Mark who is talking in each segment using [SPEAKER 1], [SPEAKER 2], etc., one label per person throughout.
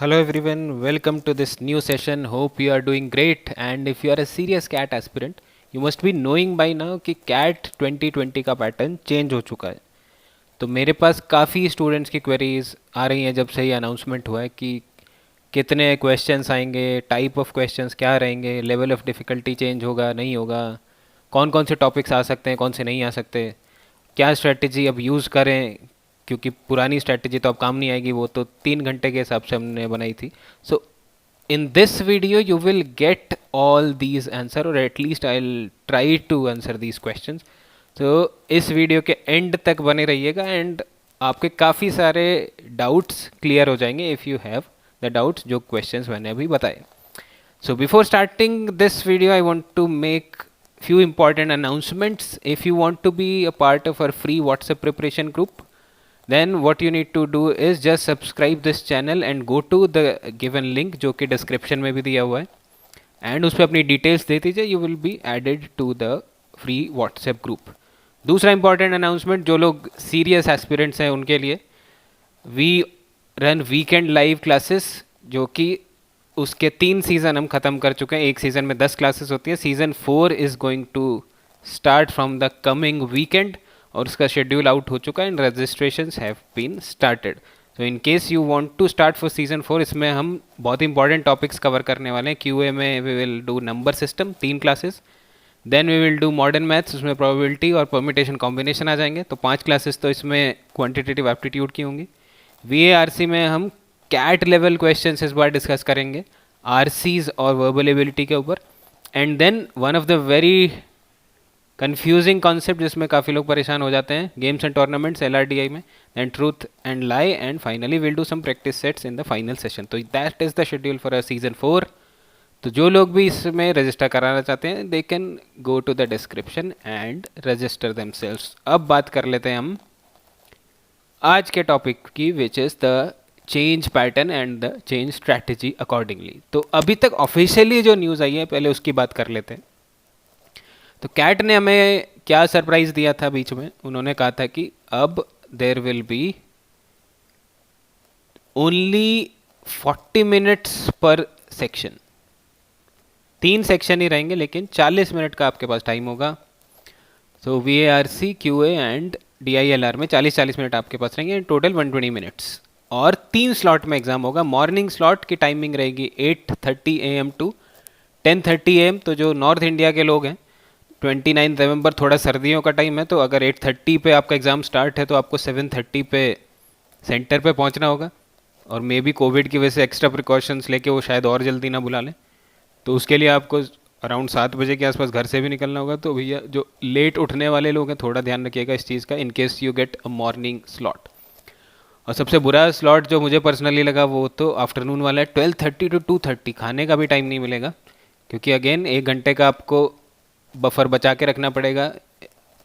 [SPEAKER 1] Hello everyone, welcome to this new session. Hope you are doing great. And if you are a serious CAT aspirant, you must be knowing by now कि CAT 2020 का pattern change हो चुका है. तो मेरे पास काफ़ी students की queries आ रही हैं जब से ये अनाउंसमेंट हुआ है कि कितने क्वेश्चंस आएंगे, टाइप ऑफ क्वेश्चंस क्या रहेंगे, लेवल ऑफ डिफ़िकल्टी चेंज होगा नहीं होगा, कौन कौन से टॉपिक्स आ सकते हैं कौन से नहीं आ सकते, क्या स्ट्रेटजी अब यूज़ करें, क्योंकि पुरानी स्ट्रेटजी तो अब काम नहीं आएगी, वो तो 3 घंटे के हिसाब से हमने बनाई थी. So in this video you will get all these answer, और at least I will try to answer these questions. तो इस वीडियो के एंड तक बने रहिएगा एंड आपके काफ़ी सारे डाउट्स क्लियर हो जाएंगे if you have the doubts जो क्वेश्चंस मैंने अभी बताए. So before starting this video, I want to make few important announcements. If you want to be a part of our free WhatsApp preparation group, then what you need to do is just subscribe this channel and go to the given link जो कि description में भी दिया हुआ है, and उस पर अपनी details दे दीजिए. You will be added to the free WhatsApp group. दूसरा important announcement जो लोग serious aspirants हैं उनके लिए, we run weekend live classes जो कि उसके 3 सीज़न हम ख़त्म कर चुके हैं. एक सीज़न में 10 क्लासेस होती हैं. Season 4 is going to start from the coming weekend और उसका शेड्यूल आउट हो चुका है and registrations have been started. So in case you want to start for season 4, इसमें हम बहुत इंपॉर्टेंट टॉपिक्स कवर करने वाले हैं. क्यूए में we will do number system 3 classes, then we will do modern maths, उसमें प्रोबेबिलिटी और permutation combination आ जाएंगे. तो 5 क्लासेस तो इसमें क्वान्टिटेटिव एप्टीट्यूड की होंगी. वीएआरसी में हम कैट लेवल क्वेश्चन इस बार डिस्कस करेंगे, आरसीज और वर्बल एबिलिटी के ऊपर. And then one of the very confusing concept जिसमें काफ़ी लोग परेशान हो जाते हैं, गेम्स एंड टूर्नामेंट्स एलआरडीआई में, then truth and lie, and finally will do some practice sets in the final session. तो that is the schedule for a season 4. तो जो लोग भी इसमें रजिस्टर कराना चाहते हैं they can go to the description and register themselves. अब बात कर लेते हैं हम आज के टॉपिक की, which is the change pattern and the change strategy accordingly. तो अभी तक ऑफिशियली जो न्यूज़ आई है पहले उसकी बात कर लेते हैं. तो कैट ने हमें क्या सरप्राइज दिया था बीच में, उन्होंने कहा था कि अब there will be only 40 minutes पर सेक्शन. 3 सेक्शन ही रहेंगे लेकिन 40 मिनट का आपके पास टाइम होगा. सो वीएआरसी, क्यूए एंड डीआईएलआर में 40-40 मिनट आपके पास रहेंगे, टोटल 120 मिनट्स. और 3 स्लॉट में एग्ज़ाम होगा. मॉर्निंग स्लॉट की टाइमिंग रहेगी 8:30 AM टू 10:30 AM. तो जो नॉर्थ इंडिया के लोग हैं, 29 नवंबर थोड़ा सर्दियों का टाइम है, तो अगर 8:30 पे आपका एग्ज़ाम स्टार्ट है तो आपको 7:30 पे सेंटर पे पहुंचना होगा. और मे बी कोविड की वजह से एक्स्ट्रा प्रिकॉशंस लेके वो शायद और जल्दी ना बुला लें, तो उसके लिए आपको अराउंड 7 बजे के आसपास घर से भी निकलना होगा. तो भैया जो लेट उठने वाले लोग हैं थोड़ा ध्यान रखिएगा इस चीज़ का, इन case you get a morning slot. और सबसे बुरा स्लॉट जो मुझे पर्सनली लगा वो तो आफ्टरनून वाला है, 12:30 to 2:30. खाने का भी टाइम नहीं मिलेगा क्योंकि अगेन 1 घंटे का आपको बफर बचा के रखना पड़ेगा.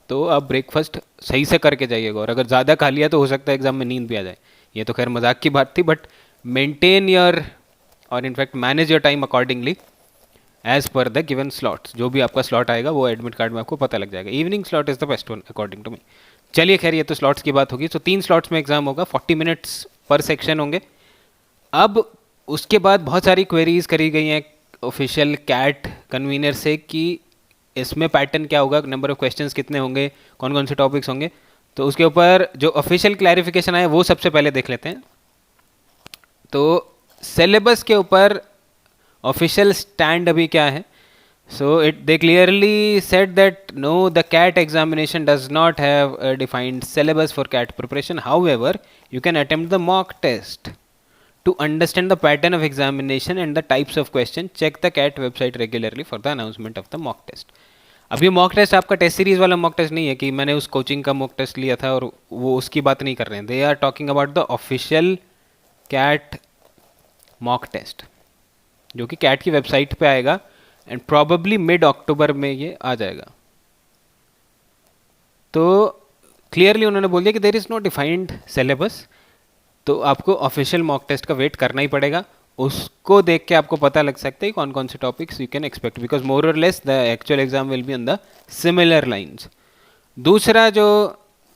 [SPEAKER 1] तो आप ब्रेकफास्ट सही से करके जाइएगा, और अगर ज़्यादा खा लिया तो हो सकता है एग्ज़ाम में नींद भी आ जाए. ये तो खैर मजाक की बात थी, बट मेंटेन योर और in fact manage your time accordingly as per the given slots. जो भी आपका स्लॉट आएगा वो एडमिट कार्ड में आपको पता लग जाएगा. Evening slot is the best one according to me. चलिए खैर, ये तो स्लॉट्स की बात होगी. तो 3 स्लॉट्स में एग्जाम होगा, 40 मिनट्स पर सेक्शन होंगे. अब उसके बाद बहुत सारी क्वेरीज करी गई हैं ऑफिशियल कैट कन्वीनर से कि इसमें पैटर्न क्या होगा, नंबर ऑफ क्वेश्चंस कितने होंगे, कौन कौन से टॉपिक्स होंगे. तो उसके ऊपर जो ऑफिशियल क्लैरिफिकेशन आया वो सबसे पहले देख लेते हैं. तो सिलेबस के ऊपर ऑफिशियल स्टैंड अभी क्या है. So they clearly said that no, the CAT examination does not have a defined syllabus for CAT preparation. However, you can attempt the mock test to understand the pattern of examination and the types of question. Check the CAT website regularly for the announcement of the mock test. अब ये mock test आपका test series वाला mock test नहीं है कि मैंने उस coaching का मॉक टेस्ट लिया था और वो उसकी बात नहीं कर रहे हैं. They are talking about the official CAT mock test जो कि कैट की वेबसाइट पे आएगा एंड प्रॉबेबली मिड अक्टूबर में ये आ जाएगा. तो क्लियरली उन्होंने बोल दिया कि there is no defined syllabus, तो आपको ऑफिशियल मॉक टेस्ट का वेट करना ही पड़ेगा. उसको देख के आपको पता लग सकता है कौन कौन से topics you can expect, because more और less the actual exam will be on the similar lines. दूसरा जो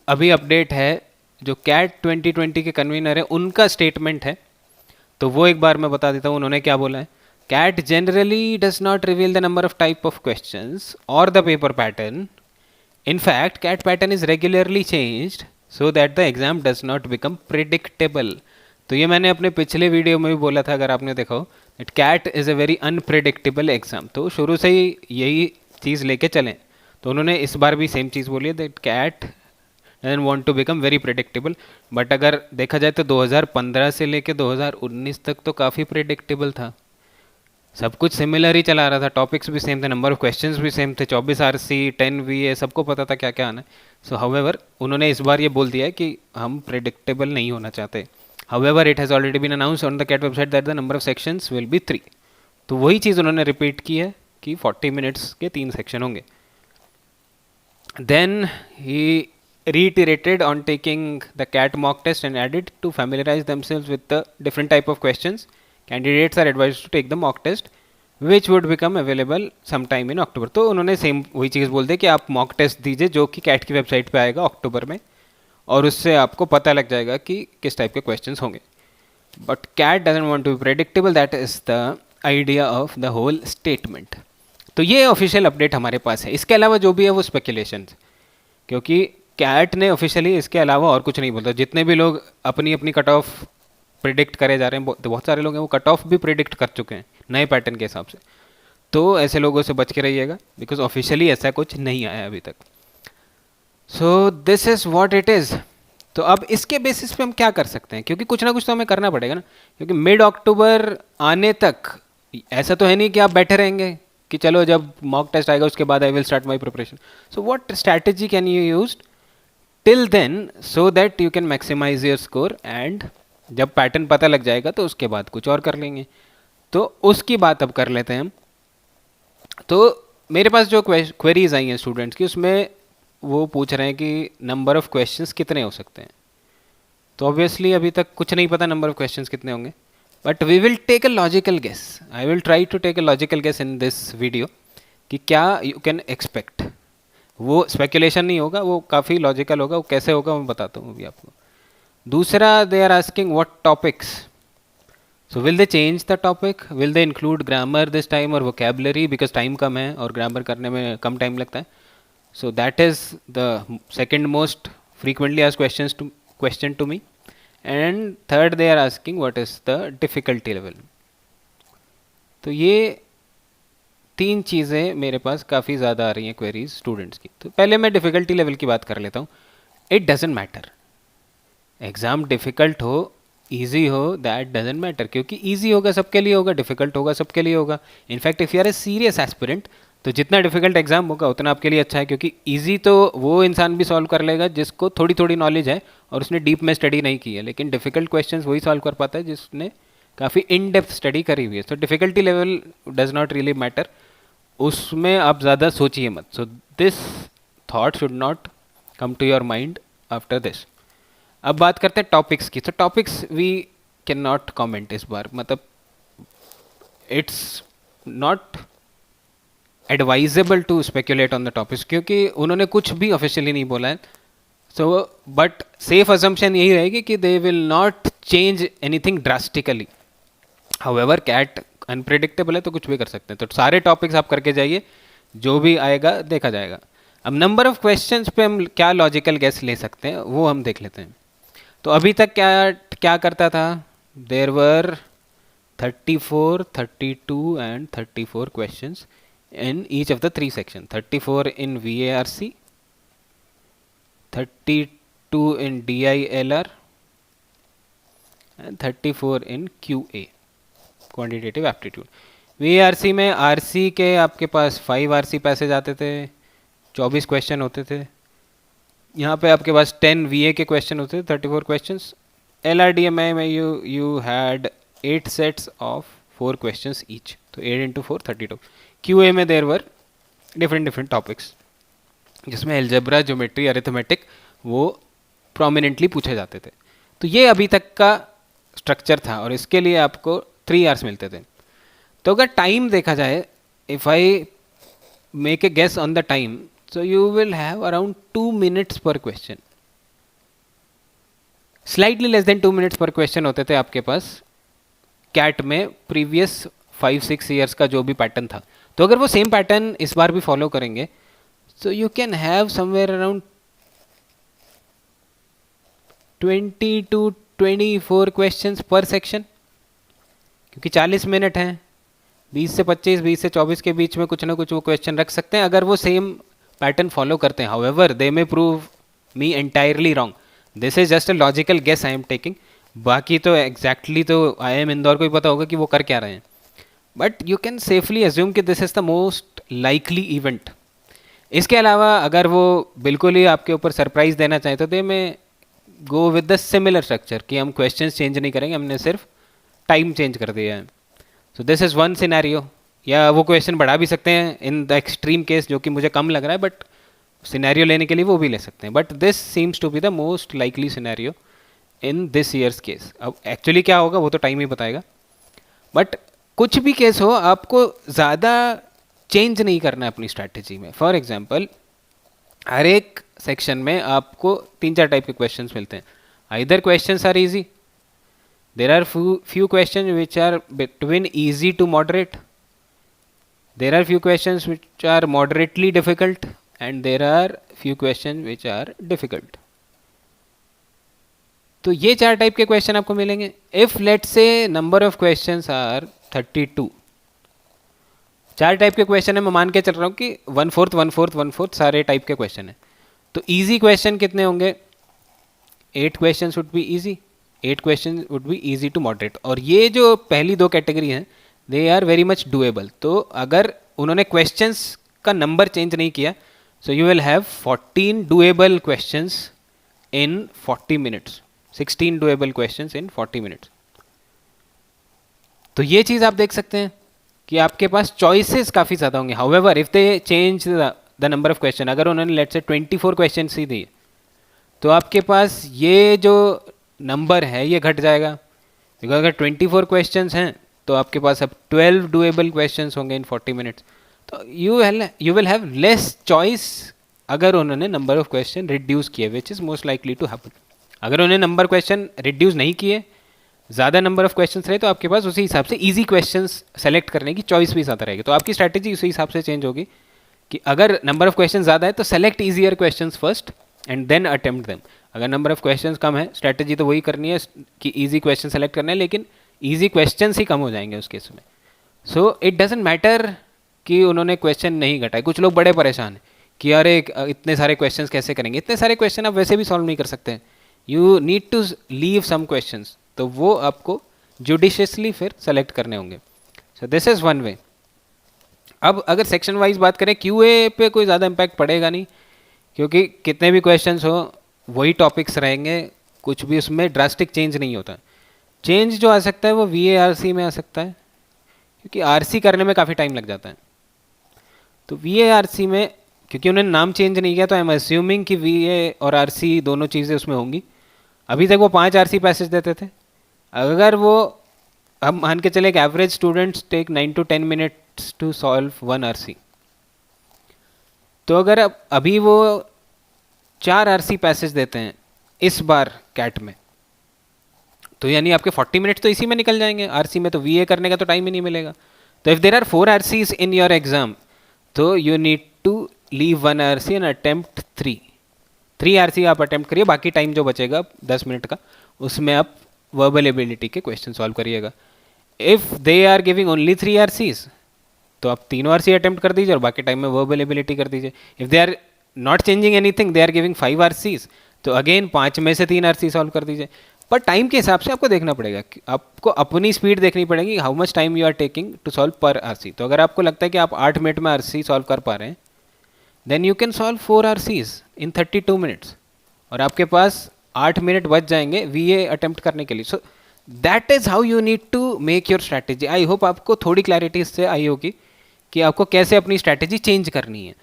[SPEAKER 1] अभी अपडेट है, जो कैट 2020 के कन्वीनर है उनका स्टेटमेंट है. तो वो एक बार मैं बता देता हूँ उन्होंने क्या बोला है. CAT generally does not reveal the number of type of questions और the paper pattern. In fact, CAT pattern is regularly changed so that the exam does not become predictable. तो ये मैंने अपने पिछले वीडियो में भी बोला था, अगर आपने देखा हो, that CAT is a very unpredictable exam. तो शुरू से ही यही चीज़ लेके चलें. तो उन्होंने इस बार भी सेम चीज़ बोली है that CAT doesn't want to become very predictable. But अगर देखा जाए तो 2015 से लेके 2019 तक तो काफ़ी प्रिडिक्टेबल था. सब कुछ सिमिलर ही चला रहा था, टॉपिक्स भी सेम थे, नंबर ऑफ क्वेश्चंस भी सेम थे, 24 आरसी 10 वीए, सबको पता था क्या क्या आना है. सो हाउएवर उन्होंने इस बार ये बोल दिया है कि हम प्रिडिक्टेबल नहीं होना चाहते. However it has already been announce on the CAT website that the number of sections will be 3. तो वही चीज़ उन्होंने रिपीट की है कि 40 मिनट्स के 3 सेक्शन होंगे. Then he reiterated on taking the CAT mock test and added to familiarize themselves with the different type of questions. Candidates are advised to take the mock test which would become available sometime in October. तो उन्होंने same वही चीज़ बोल दी कि आप mock test दीजिए जो कि cat की वेबसाइट पे आएगा अक्टूबर में, और उससे आपको पता लग जाएगा कि किस टाइप के क्वेश्चंस होंगे. But CAT doesn't want to be predictable, that is the idea of the whole statement. तो ये ऑफिशियल अपडेट हमारे पास है. इसके अलावा जो भी है वो स्पेकुलेशन, क्योंकि कैट ने ऑफिशियली इसके अलावा और कुछ नहीं बोलता. जितने भी लोग अपनी अपनी कट ऑफ प्रिडिक्ट करे जा रहे हैं, बहुत सारे लोग हैं वो कट ऑफ भी प्रिडिक्ट कर चुके हैं नए पैटर्न के हिसाब से. तो ऐसे लोगों से बच के रहिएगा बिकॉज ऑफिशियली ऐसा कुछ नहीं आया अभी तक. सो this is what it is. तो अब इसके बेसिस पे हम क्या कर सकते हैं, क्योंकि कुछ ना कुछ तो हमें करना पड़ेगा ना, क्योंकि मिड अक्टूबर आने तक ऐसा तो है नहीं कि आप बैठे रहेंगे कि चलो जब मॉक टेस्ट आएगा उसके बाद I will start my preparation. So what strategy can you use till then so that you can maximise your score, and जब पैटर्न पता लग जाएगा तो उसके बाद कुछ और कर लेंगे. तो उसकी बात अब कर लेते हैं हम. तो मेरे पास जो क्वेरीज आई हैं स्टूडेंट्स की, उसमें वो पूछ रहे हैं कि नंबर ऑफ क्वेश्चंस कितने हो सकते हैं. तो ऑब्वियसली अभी तक कुछ नहीं पता नंबर ऑफ क्वेश्चंस कितने होंगे, but we will take a logical guess. I will try to take a logical guess in this video कि क्या यू कैन एक्सपेक्ट. वो स्पेकुलेशन नहीं होगा, वो काफ़ी लॉजिकल होगा. वो कैसे होगा मैं बताता हूँ अभी आपको. दूसरा, they are asking what topics. So will they change the topic, will they include grammar this time और वोकेबलरी, बिकॉज टाइम कम है और ग्रामर करने में कम टाइम लगता है. So that is the second most frequently asked question to me. And third, they are asking what is the difficulty level. तो ये तीन चीज़ें मेरे पास काफ़ी ज़्यादा आ रही हैं क्वेरीज स्टूडेंट्स की. तो पहले मैं डिफ़िकल्टी लेवल की बात कर लेता हूँ. It doesn't matter, exam difficult हो ईजी हो, दैट डजेंट मैटर, क्योंकि ईजी होगा सबके लिए होगा, डिफ़िकल्ट होगा सबके लिए होगा. In fact if you are a serious aspirant तो जितना डिफ़िकल्ट एग्जाम होगा उतना आपके लिए अच्छा है, क्योंकि ईजी तो वो इंसान भी सॉल्व कर लेगा जिसको थोड़ी थोड़ी नॉलेज है और उसने डीप में स्टडी नहीं की है. लेकिन डिफ़िकल्ट क्वेश्चंस वही सॉल्व कर पाता है जिसने काफ़ी इन डेप्थ स्टडी करी हुई है. तो difficulty level does not really matter, उसमें आप ज़्यादा सोचिए मत. So this thought should not come to your mind after this. अब बात करते हैं टॉपिक्स की. तो topics we can not comment इस बार, मतलब it's not advisable to speculate on the topics, क्योंकि उन्होंने कुछ भी ऑफिशियली नहीं बोला है. सो बट सेफ अजम्पशन यही रहेगी कि they will not change anything drastically. However CAT unpredictable है तो कुछ भी कर सकते हैं. तो सारे टॉपिक्स आप करके जाइए, जो भी आएगा देखा जाएगा. अब नंबर ऑफ क्वेश्चंस पे हम क्या लॉजिकल गेस ले सकते हैं वो हम देख लेते हैं. तो अभी तक क्या क्या करता था, देर वर 34, 32 and 34 questions in each of the three sections. 34 in VARC, 32 in DILR and 34 in QA, quantitative aptitude. VARC में RC के आपके पास 5 RC पैसेज आते थे, 24 क्वेश्चन होते थे. यहाँ पे आपके पास 10 VA के क्वेश्चन होते थे, 34 क्वेश्चंस. LRDMI में you had 8 sets of 4 questions each, तो 8 into 4 32. QA में देर वर डिफरेंट टॉपिक्स जिसमें एल्जेब्रा, ज्योमेट्री, अरिथमेटिक वो प्रोमिनेंटली पूछे जाते थे. तो ये अभी तक का स्ट्रक्चर था और इसके लिए आपको 3 आवर्स मिलते थे. तो अगर टाइम देखा जाए, if I make a guess on the time, so you will have around 2 minutes per question. Slightly less than 2 minutes per question होते थे आपके पास कैट में प्रीवियस 5-6 ईयर्स का जो भी पैटर्न था। तो अगर वो सेम पैटर्न इस बार भी फॉलो करेंगे, so you can have somewhere around 20 to 24 questions पर सेक्शन, क्योंकि 40 मिनट हैं, 20 से 25, 20 से 24 के बीच में कुछ ना कुछ वो क्वेश्चन रख सकते हैं अगर वो सेम पैटर्न फॉलो करते हैं। However they may prove me entirely wrong, this is just a logical guess I am taking. बाकी तो एग्जैक्टली तो IIM इंदौर को ही पता होगा कि वो कर क्या रहे हैं, but you can safely assume कि this is the most likely event. इसके अलावा अगर वो बिल्कुल ही आपके ऊपर सरप्राइज देना चाहें तो दे में go with the similar structure कि हम क्वेश्चंस चेंज नहीं करेंगे, हमने सिर्फ टाइम चेंज कर दिया है। सो दिस इज़ वन सिनेरियो। या वो क्वेश्चन बढ़ा भी सकते हैं इन द एक्सट्रीम केस, जो कि मुझे कम लग रहा है, बट सिनेरियो लेने के लिए वो भी ले सकते हैं। But this seems to be the most likely scenario in this year's case. अब एक्चुअली क्या होगा वो तो टाइम ही बताएगा, बट कुछ भी केस हो आपको ज़्यादा चेंज नहीं करना है अपनी स्ट्रैटेजी में। फॉर एग्जांपल हर एक सेक्शन में आपको 3-4 टाइप के क्वेश्चंस मिलते हैं। Either questions are easy, there are few questions which are between easy to moderate, there are few questions which are moderately difficult, and there are few questions which are difficult. तो ये 4 type के question आपको मिलेंगे। If let's say number of questions are 32, 4 type के question है, मैं मान के चल रहा हूँ कि 1/4 1/4 1/4 सारे टाइप के क्वेश्चन है। तो इजी क्वेश्चन कितने होंगे? 8 question would be easy, 8 question would be easy to moderate. और ये जो पहली 2 कैटेगरी हैं they are very much doable. तो अगर उन्होंने क्वेश्चंस का नंबर चेंज नहीं किया, so you will have 14 doable questions in 40 minutes, 16 doable questions in 40 minutes. तो ये चीज़ आप देख सकते हैं कि आपके पास चॉइसेस काफ़ी ज़्यादा होंगे। However if they change the number of question, अगर उन्होंने लेट्स से 24 क्वेश्चन ही दिए, तो आपके पास ये जो नंबर है ये घट जाएगा। बिकॉज अगर 24 क्वेश्चंस हैं तो आपके पास अब 12 डूएबल क्वेश्चंस होंगे इन 40 मिनट्स। तो you will have less choice अगर उन्होंने नंबर ऑफ क्वेश्चन रिड्यूस किए, which is most likely to happen. अगर उन्होंने नंबर क्वेश्चन रिड्यूस नहीं किए, ज़्यादा नंबर ऑफ क्वेश्चंस रहे, तो आपके पास उसी हिसाब से इजी क्वेश्चंस सेलेक्ट करने की चॉइस भी ज़्यादा रहेगी। तो आपकी स्ट्रैटेजी उसी हिसाब से चेंज होगी कि अगर नंबर ऑफ क्वेश्चन ज़्यादा है तो select easier questions first and then attempt them. अगर नंबर ऑफ क्वेश्चंस कम है, स्ट्रैटेजी तो वही करनी है कि इजी क्वेश्चन सेलेक्ट करना है, लेकिन इजी क्वेश्चंस ही कम हो जाएंगे उस केस में। सो इट डजेंट मैटर कि उन्होंने क्वेश्चन नहीं घटाए। कुछ लोग बड़े परेशान हैं कि अरे इतने सारे क्वेश्चन कैसे करेंगे। इतने सारे क्वेश्चन आप वैसे भी सॉल्व नहीं कर सकते, you need to leave some questions, तो वो आपको जुडिशियसली फिर सेलेक्ट करने होंगे। So this is one way. अब अगर सेक्शन वाइज बात करें, QA पे कोई ज़्यादा इम्पैक्ट पड़ेगा नहीं, क्योंकि कितने भी क्वेश्चंस हो वही टॉपिक्स रहेंगे, कुछ भी उसमें ड्रास्टिक चेंज नहीं होता। चेंज जो आ सकता है वो VARC में आ सकता है, क्योंकि RC करने में काफ़ी टाइम लग जाता है। तो VARC में क्योंकि उन्होंने नाम चेंज नहीं किया, तो आई एम अस्यूमिंग कि VA और RC दोनों चीज़ें उसमें होंगी। अभी तक वो 5 RC पैसेज देते थे। अगर वो हम मान के चले कि average students take 9 to 10 minutes to solve 1 RC, तो अगर अब अभी वो 4 RC पैसेज देते हैं इस बार कैट में, तो यानी आपके 40 मिनट्स तो इसी में निकल जाएंगे। RC में तो VA करने का तो टाइम ही नहीं मिलेगा। तो if there are 4 RCs in your exam, तो you need to leave 1 RC and attempt 3 RC आप अटेम्प्ट करिए। बाकी टाइम जो बचेगा 10 मिनट का, उसमें आप वर्बल एबिलिटी के क्वेश्चन सॉल्व करिएगा। If they are giving only 3 RCs, तो आप 3 RC अटेम्प्ट कर दीजिए और बाकी टाइम में वर्बल एबिलिटी कर दीजिए। If they are not changing anything, they are giving 5 RCs, तो अगेन 5 में से 3 RC सॉल्व कर दीजिए। पर टाइम के हिसाब से आपको देखना पड़ेगा, आपको अपनी स्पीड देखनी पड़ेगी, how much time you are taking to solve per RC। तो अगर आपको लगता है कि आप 8 मिनट में RC सॉल्व कर पा रहे हैं, then you can solve 4 RCs in 32 minutes, और आपके पास 8 मिनट बच जाएंगे VA अटेम्प्ट करने के लिए। So that is how you need to make your strategy. I hope आपको थोड़ी क्लैरिटी इससे आई होगी कि आपको कैसे अपनी स्ट्रैटेजी चेंज करनी है।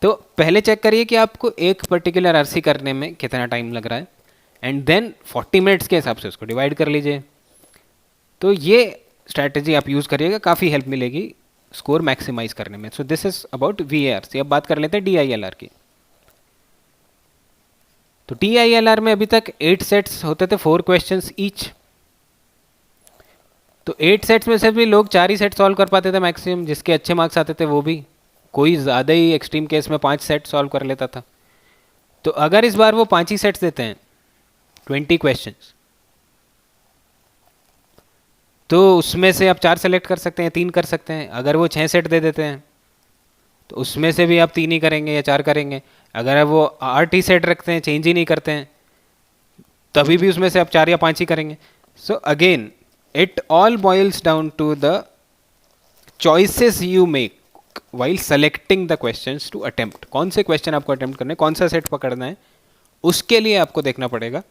[SPEAKER 1] तो पहले चेक करिए कि आपको एक पर्टिकुलर RC करने में कितना टाइम लग रहा है, एंड देन 40 मिनट्स के हिसाब से उसको डिवाइड कर लीजिए। तो ये स्ट्रैटेजी आप यूज़ करिएगा, काफ़ी हेल्प मिलेगी स्कोर मैक्सिमाइज करने में। सो दिस इज़ अबाउट VARC। अब बात कर लेते हैं DILR की। तो DILR में अभी तक 8 सेट्स होते थे, 4 क्वेश्चंस ईच। तो 8 सेट्स में से भी लोग 4 ही सेट सॉल्व कर पाते थे मैक्सिमम, जिसके अच्छे मार्क्स आते थे वो भी, कोई ज़्यादा ही एक्सट्रीम केस में 5 सेट सॉल्व कर लेता था। तो अगर इस बार वो 5 ही सेट्स देते हैं 20 क्वेश्चंस, तो उसमें से आप 4 सेलेक्ट कर सकते हैं, 3 कर सकते हैं। अगर वो 6 सेट दे देते हैं तो उसमें से भी आप 3 ही करेंगे या 4 करेंगे। अगर वो 8 ही सेट रखते हैं, चेंज ही नहीं करते हैं, तभी भी उसमें से आप 4 या 5 ही करेंगे। So again it all boils down to the choices you make while selecting the questions to attempt. कौन से क्वेश्चन आपको अटेम्प्ट करने, कौन सा सेट पकड़ना है, उसके लिए आपको देखना पड़ेगा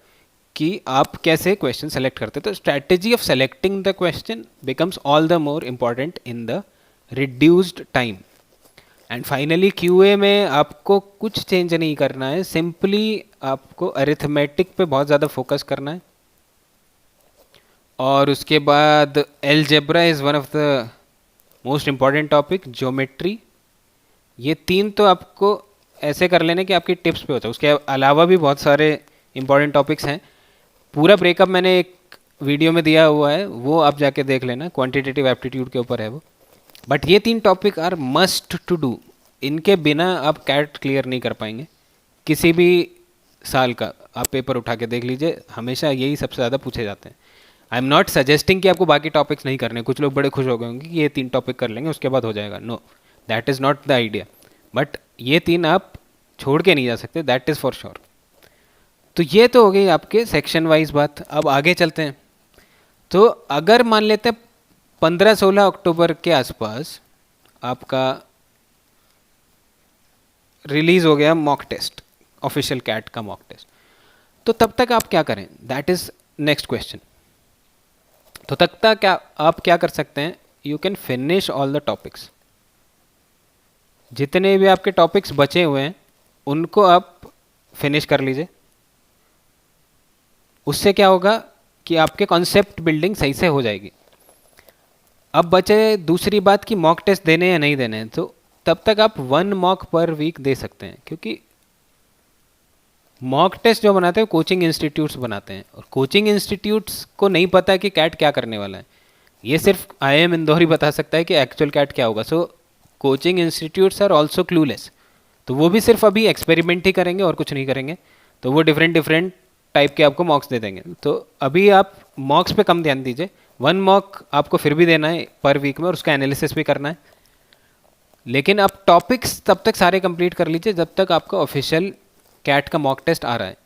[SPEAKER 1] कि आप कैसे क्वेश्चन सेलेक्ट करते हैं। तो strategy of selecting the question becomes all the more important in the reduced time. And finally QA में आपको कुछ चेंज नहीं करना है, सिंपली आपको अरिथमेटिक पे बहुत ज़्यादा फोकस करना है। और उसके बाद algebra is one of the most important topic, geometry. ये 3 तो आपको ऐसे कर लेने कि आपकी टिप्स पे होता है। उसके अलावा भी बहुत सारे इंपॉर्टेंट टॉपिक्स हैं, पूरा ब्रेकअप मैंने एक वीडियो में दिया हुआ है, वो आप जाके देख लेना, क्वांटिटेटिव एप्टीट्यूड के ऊपर है वो। बट ये 3 topic are must to do, इनके बिना आप कैट क्लियर नहीं कर पाएंगे किसी भी साल का। आप पेपर उठा के देख लीजिए, हमेशा यही सबसे ज़्यादा पूछे जाते हैं। आई एम नॉट सजेस्टिंग कि आपको बाकी टॉपिक्स नहीं करने। कुछ लोग बड़े खुश हो गए होंगे कि ये 3 टॉपिक कर लेंगे उसके बाद हो जाएगा। No, that is not the idea. But ये 3 आप छोड़ के नहीं जा सकते, दैट इज़ फॉर श्योर। तो ये तो हो गई आपके सेक्शन वाइज बात। अब आगे चलते हैं। तो अगर मान लेते हैं 15-16 अक्टूबर के आसपास आपका रिलीज हो गया मॉक टेस्ट, ऑफिशियल कैट का मॉक टेस्ट, तो तब तक आप क्या करें, दैट इज नेक्स्ट क्वेश्चन। तो तब तक क्या आप क्या कर सकते हैं, you can finish all the topics. जितने भी आपके टॉपिक्स बचे हुए हैं उनको आप फिनिश कर लीजिए। उससे क्या होगा कि आपके कॉन्सेप्ट बिल्डिंग सही से हो जाएगी। अब बचे दूसरी बात कि मॉक टेस्ट देने या नहीं देने हैं। तो तब तक आप 1 मॉक पर वीक दे सकते हैं, क्योंकि मॉक टेस्ट जो बनाते हैं कोचिंग इंस्टीट्यूट्स बनाते हैं, और कोचिंग इंस्टीट्यूट्स को नहीं पता कि कैट क्या करने वाला है। ये सिर्फ IIM इंदौर ही बता सकता है कि एक्चुअल कैट क्या होगा। So coaching institutes are also clueless. तो वो भी सिर्फ अभी एक्सपेरिमेंट ही करेंगे और कुछ नहीं करेंगे। तो वो डिफरेंट टाइप के आपको मॉक्स दे देंगे। तो अभी आप मॉक्स पे कम ध्यान दीजिए। 1 मॉक आपको फिर भी देना है पर वीक में, और उसका एनालिसिस भी करना है। लेकिन आप टॉपिक्स तब तक सारे कंप्लीट कर लीजिए जब तक आपका ऑफिशियल कैट का मॉक टेस्ट आ रहा है।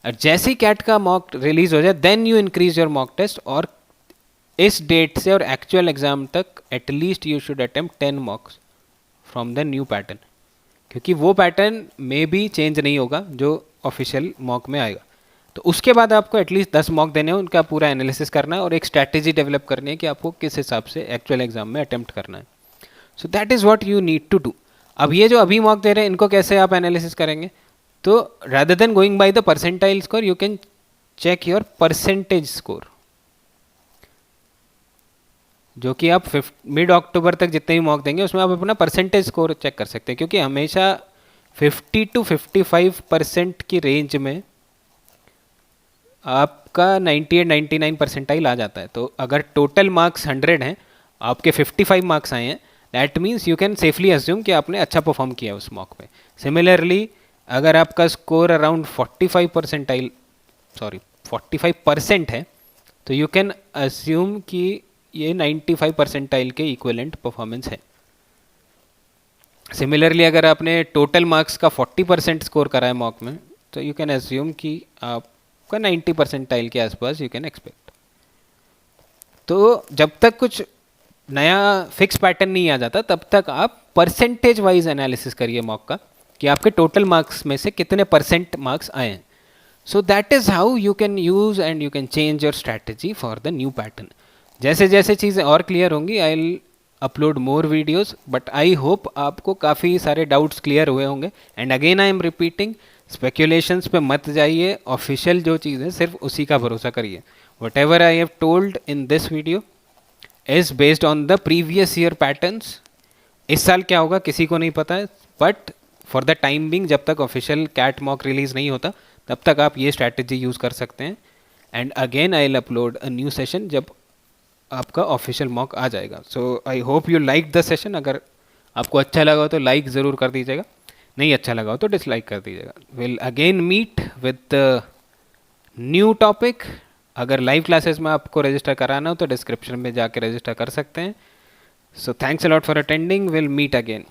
[SPEAKER 1] और जैसे ही कैट का मॉक रिलीज हो जाए then you increase your mock test, और इस डेट से और एक्चुअल एग्जाम तक at least you should attempt 10 mocks from the new pattern, क्योंकि वो पैटर्न में भी चेंज नहीं होगा जो ऑफिशियल मॉक में आएगा। तो उसके बाद आपको एटलीस्ट 10 मॉक देने हैं, उनका पूरा एनालिसिस करना है और एक स्ट्रैटेजी डेवलप करनी है कि आपको किस हिसाब से एक्चुअल एग्जाम में अटेम्प्ट करना है। So that is what you need to do. अब ये जो अभी मॉक दे रहे हैं इनको कैसे आप एनालिसिस करेंगे, तो rather than going by the percentile score you can check your percentage score, जो कि आप मिड अक्टूबर तक जितने भी मॉक देंगे उसमें आप अपना परसेंटेज स्कोर चेक कर सकते हैं। क्योंकि हमेशा 50 to 55% की रेंज में आपका 98-99 परसेंटाइल आ जाता है। तो अगर टोटल मार्क्स 100 हैं, आपके 55 मार्क्स आए हैं, that means you can safely assume कि आपने अच्छा परफॉर्म किया उस मॉक में। सिमिलरली अगर आपका स्कोर अराउंड 45% है, तो यू कैन अज्यूम कि ये 95 परसेंटाइल के इक्विवेलेंट परफॉर्मेंस है। सिमिलरली अगर आपने टोटल मार्क्स का 40% स्कोर करा है मॉक में, तो यू कैन अज्यूम कि आपका 90 परसेंटाइल के आसपास यू कैन एक्सपेक्ट। तो जब तक कुछ नया फिक्स पैटर्न नहीं आ जाता तब तक आप परसेंटेज वाइज एनालिसिस करिए मॉक का, कि आपके टोटल मार्क्स में से कितने परसेंट मार्क्स आए हैं। सो that is how you can use and you can change your strategy for the new pattern. जैसे जैसे चीज़ें और क्लियर होंगी आई will upload more videos, but I hope आपको काफ़ी सारे डाउट्स क्लियर हुए होंगे। And again I am repeating, speculations पे मत जाइए, ऑफिशियल जो चीज़ है सिर्फ उसी का भरोसा करिए। What ever I have told in this video is based on the previous year patterns. इस साल क्या होगा किसी को नहीं पता है, but for the time being जब तक ऑफिशियल कैट मॉक रिलीज़ नहीं होता तब तक आप ये स्ट्रैटेजी यूज़ कर सकते हैं। And again I will upload a new session जब आपका ऑफिशियल मॉक आ जाएगा. So I hope you like the session. अगर आपको अच्छा लगा हो तो लाइक ज़रूर कर दीजिएगा, नहीं अच्छा लगा हो तो डिसलाइक कर दीजिएगा. Will again meet with new topic. अगर लाइव क्लासेस में आपको रजिस्टर कराना हो तो डिस्क्रिप्शन में जाके रजिस्टर कर सकते हैं. So thanks a lot for attending. Will meet again.